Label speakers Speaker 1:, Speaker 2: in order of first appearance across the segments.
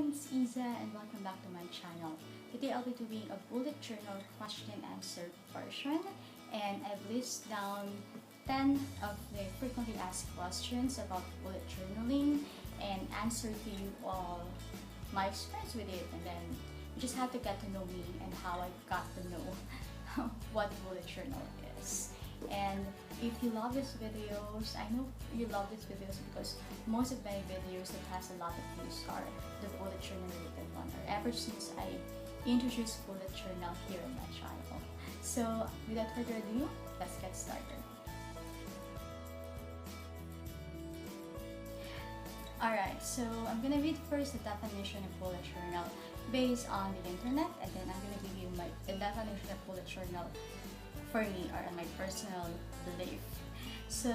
Speaker 1: it's Izza and welcome back to my channel. Today I'll be doing a bullet journal question and answer version, and I've listed down 10 of the frequently asked questions about bullet journaling and answer to you all my experience with it, and then you just have to get to know me and how I got to know what bullet journal is. And if you love these videos, I know you love these videos because most of my videos that has a lot of views are the bullet journal related one, or ever since I introduced bullet journal here on my channel. So without further ado, let's get started. Alright, so I'm gonna read first the definition of bullet journal based on the internet, and then I'm gonna give you the definition of bullet journal for me, or my personal belief. So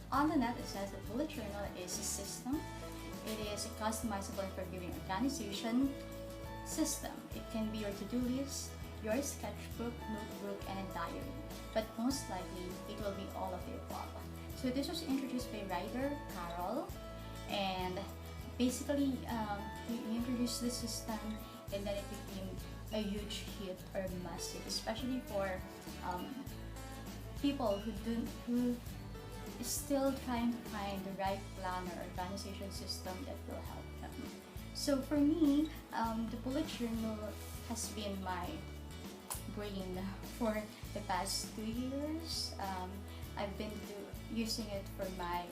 Speaker 1: on the net it says that bullet journal is a system. It is a customizable and forgiving organization system. It can be your to-do list, your sketchbook, notebook, and a diary, but most likely it will be all of the above. So this was introduced by writer Carol, and basically he introduced the system, and then it became a huge hit or massive, especially for people who is still trying to find the right plan or organization system that will help them. So for me, the bullet journal has been my brain for the past 2 years. I've been using it for my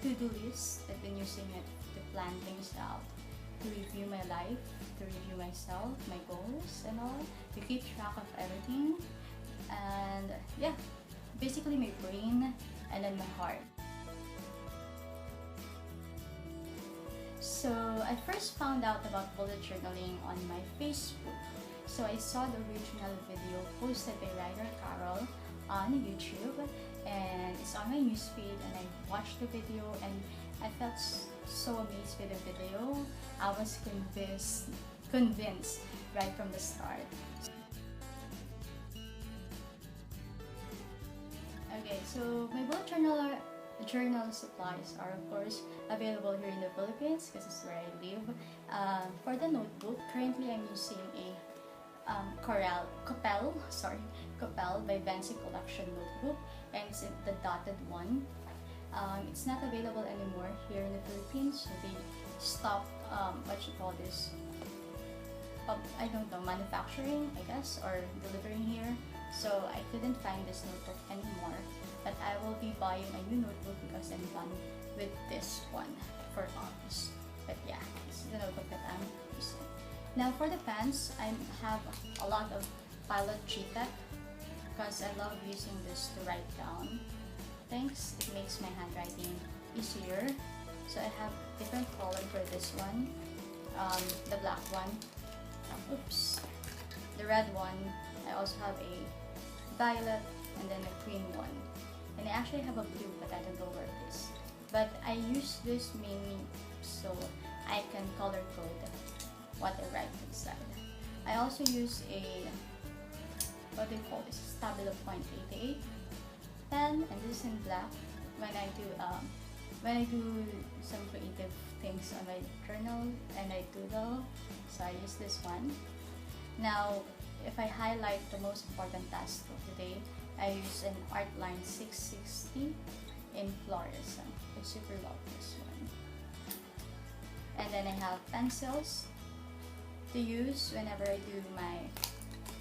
Speaker 1: to-do list. I've been using it to plan things out, to review my life, to review myself, my goals and all, to keep track of everything. And yeah, basically my brain and then my heart. So I first found out about bullet journaling on my Facebook. So I saw the original video posted by writer Carol on YouTube, and it's on my newsfeed, and I watched the video and I felt so amazed with the video. I was convinced right from the start. Okay, so my bullet journal supplies are of course available here in the Philippines because it's where I live. For the notebook, currently I'm using a Coppel by Vancy Collection notebook, and it's the dotted one. It's not available anymore here in the Philippines, so they stopped I don't know, manufacturing, I guess, or delivering here. So I couldn't find this notebook anymore, but I will be buying a new notebook because I'm done with this one for August. But yeah, this is the notebook that I'm using. Now for the pens, I have a lot of Pilot G-Tech because I love using this to write down things. It makes my handwriting easier. So I have different color for this one, the black one, the red one. I also have a violet and then a green one, and I actually have a blue, but I don't know where it is. But I use this mainly so I can color code what I write inside. I also use a, what do you call this, Stabilo Point 88 pen, and this is in black when I do some creative things on my journal and I doodle, so I use this one. Now if I highlight the most important task of the day, I use an Artline 660 in fluorescent. I super love this one. And then I have pencils to use whenever I do my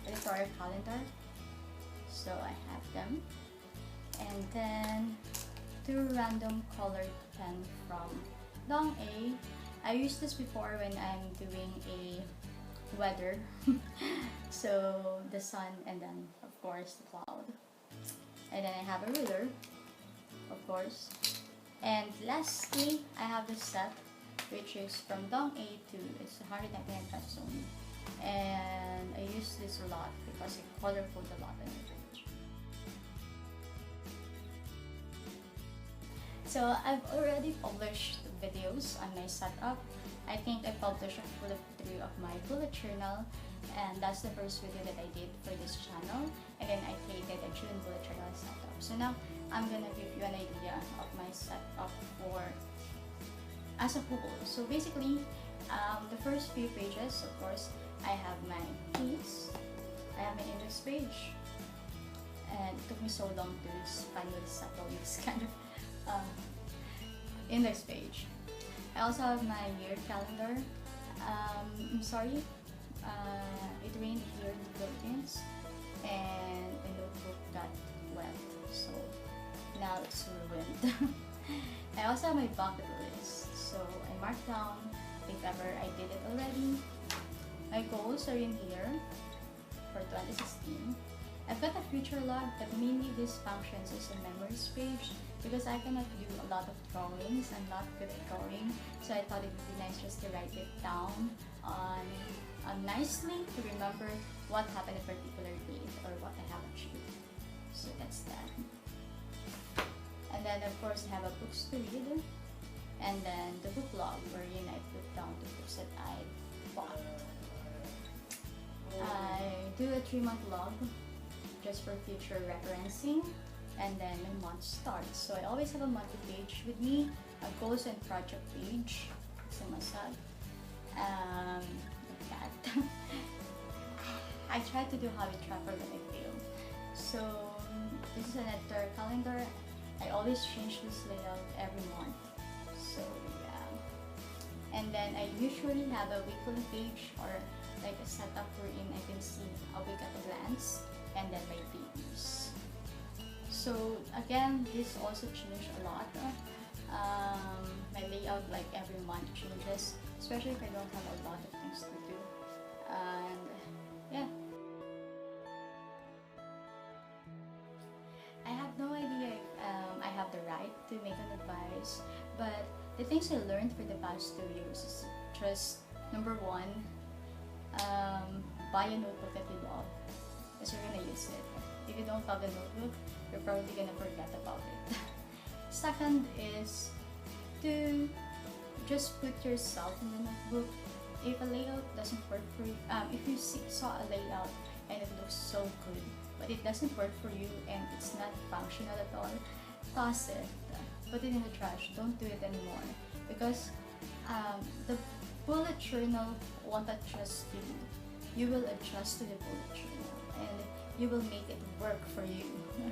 Speaker 1: editorial calendar, so I have them. And then two random colored pen from Dong A. I used this before when I'm doing a weather so the sun, and then of course the cloud. And then I have a ruler, of course. And lastly, I have this set, which is from Dong A too. It's 199 pesos only, and I use this a lot because it color code a lot on the page. So I've already published videos on my setup. I think I published a full of 3 of my bullet journal, and that's the first video that I did for this channel, and then I created a June bullet journal setup. So now I'm gonna give you an idea of my setup for as a whole. So basically, The first few pages, of course, I have my keys, I have my index page, and it took me so long to finally settle this kind of index page. I also have my year calendar. I'm sorry, it rained here in the Philippines and the notebook got wet, so now it's ruined. I also have my bucket list, so I marked down if ever I did it already. My goals are in here for 2016. I've got a future log, but mainly this functions as a memories page because I cannot do a lot of drawings. I'm not good at drawing, so I thought it would be nice just to write it down on nicely to remember what happened a particular date or what I have achieved. So that's that. And then of course I have a books to read, and then the book log wherein I put down the books that I bought. I do a 3-month log just for future referencing, and then my month starts. So I always have a monthly page with me, a goals and project page. So masag. Like that. I try to do habit tracker when I fail. So this is an editorial calendar. I always change this layout every month. So yeah. And then I usually have a weekly page or like a setup wherein I can see a week at a glance, and then my dailies. So again, this also changed a lot. My layout like every month changes, especially if I don't have a lot of things to do. And yeah. I have no idea if I have the right to make an advice, but the things I learned for the past 2 years is just number one, buy a notebook that you love, because you're gonna use it. If you don't love the notebook, you're probably gonna forget about it. Second is to just put yourself in the notebook. If a layout doesn't work for you, if you saw a layout and it looks so good, but it doesn't work for you and it's not functional at all, toss it. Put it in the trash. Don't do it anymore, because the bullet journal won't adjust to you. You will adjust to the bullet journal and you will make it work for you.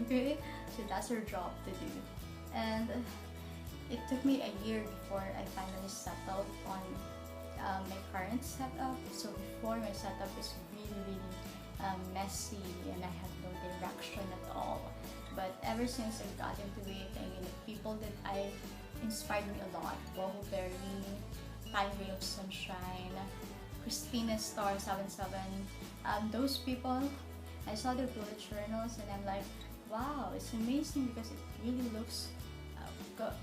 Speaker 1: Okay? So that's your job to do. And it took me a year before I finally settled on my current setup. So before, my setup is really messy and I had no direction at all. But ever since I got into it, I mean, people that I inspired me a lot, BuJu Berry, Tiny Ray of Sunshine, Christina Star 77, those people, I saw their bullet journals and I'm like, wow, it's amazing because it really looks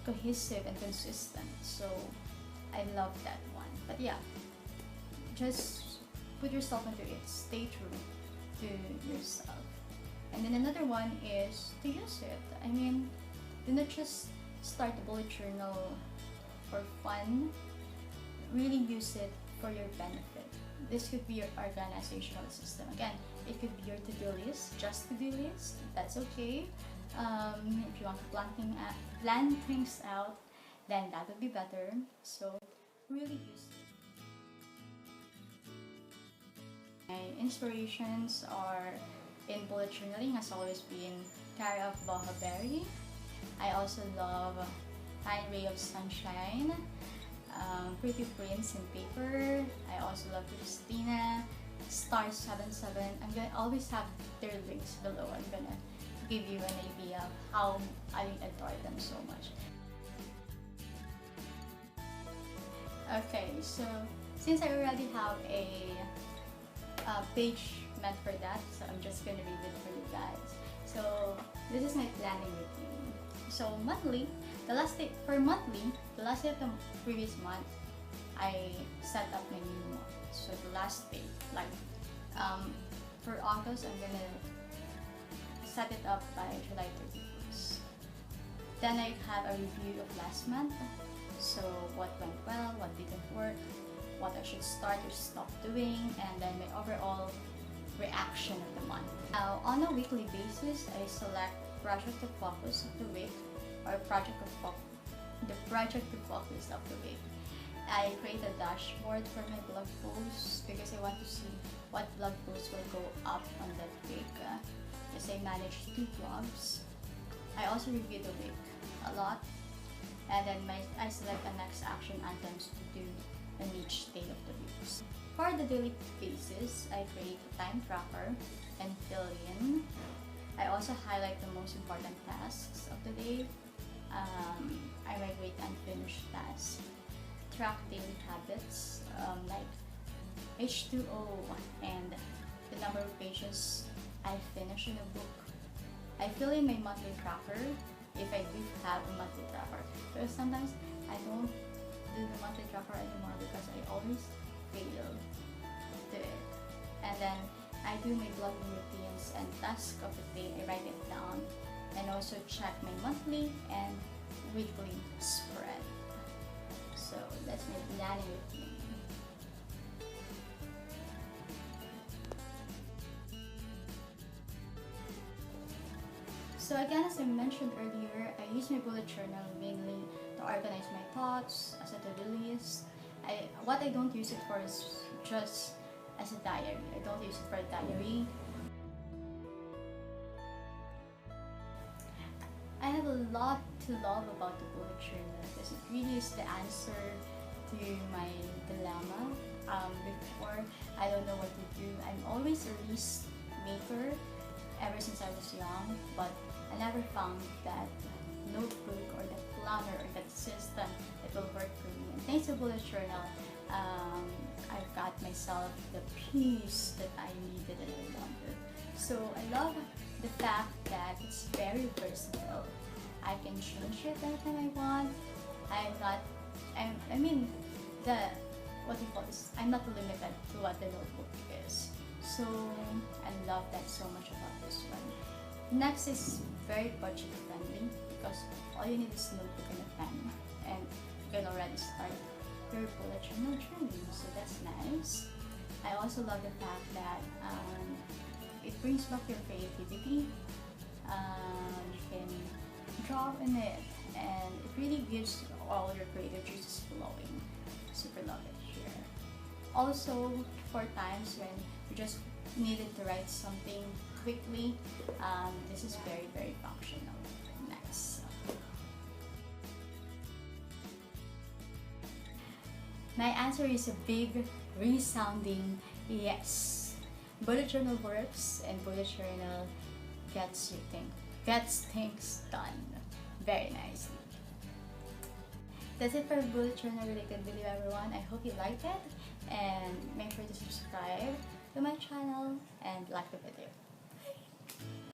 Speaker 1: cohesive and consistent. So I love that one. But yeah, just put yourself into it, stay true to yourself. And then another one is to use it. I mean, do not just start the bullet journal for fun. Really use it for your benefit. This could be your organizational system. Again, it could be your to-do list, just to-do list. That's okay. If you want to plan things out, then that would be better. So really use it. My inspirations are in bullet journaling has always been Cara of BuJu Berry. I also love Tiny Ray of Sunshine, Pretty Prince in Paper. I also love Christina, Star 77. I'm gonna always have their links below. I'm gonna give you an idea of how I adore them so much. Okay, so since I already have a page meant for that, so I'm just gonna read it for you guys. So this is my planning routine. So monthly, the last day of the previous month, I set up my new month. So the last day, like for August, I'm gonna set it up by July 31st. Then I have a review of last month. So what went well, what didn't work, what I should start or stop doing, and then my overall reaction of the month. Now, on a weekly basis, I select project to focus of the week or the project to focus of the week. I create a dashboard for my blog posts because I want to see what blog posts will go up on that week. Because I manage 2 blogs. I also review the week a lot, and then I select the next action items to do on each day of the week. For the daily basis, I create a time tracker and fill in. I also highlight the most important tasks of the day. I migrate unfinished tasks, track daily habits like H2O and the number of pages I finish in a book. I fill in my monthly tracker if I do have a monthly tracker, because sometimes I don't do the monthly tracker anymore because I always fail to it. And then I do my blogging routines and tasks of the day. I write it down and also check my monthly and weekly spread. So that's my planning routine. So again, as I mentioned earlier, I use my bullet journal mainly to organize my thoughts as a to-do list. What I don't use it for is just as a diary. I don't use it for a diary. I have a lot to love about the bullet journal because it really is the answer to my dilemma. Before, I don't know what to do. I'm always a list maker ever since I was young, but I never found that notebook or that planner or that system that will work for me. And thanks to bullet journal, I've got myself the peace that I needed and I wanted. So I love the fact that it's very versatile. I can change it anytime I want. I'm not limited to what the notebook is. So I love that so much about this one. Next is very budget friendly because all you need is a notebook and a pen, and you can already start your bullet journal journey. So that's nice. I also love the fact that it brings back your creativity. You can draw in it, and it really gives all your creative juices flowing. Super love it here. Also, for times when you just needed to write something quickly, this is very, very functional. Nice. My answer is a big, resounding yes. Bullet journal works, and bullet journal gets things done very nicely. That's it for the bullet journal related video, everyone. I hope you liked it, and make sure to subscribe to my channel and like the video.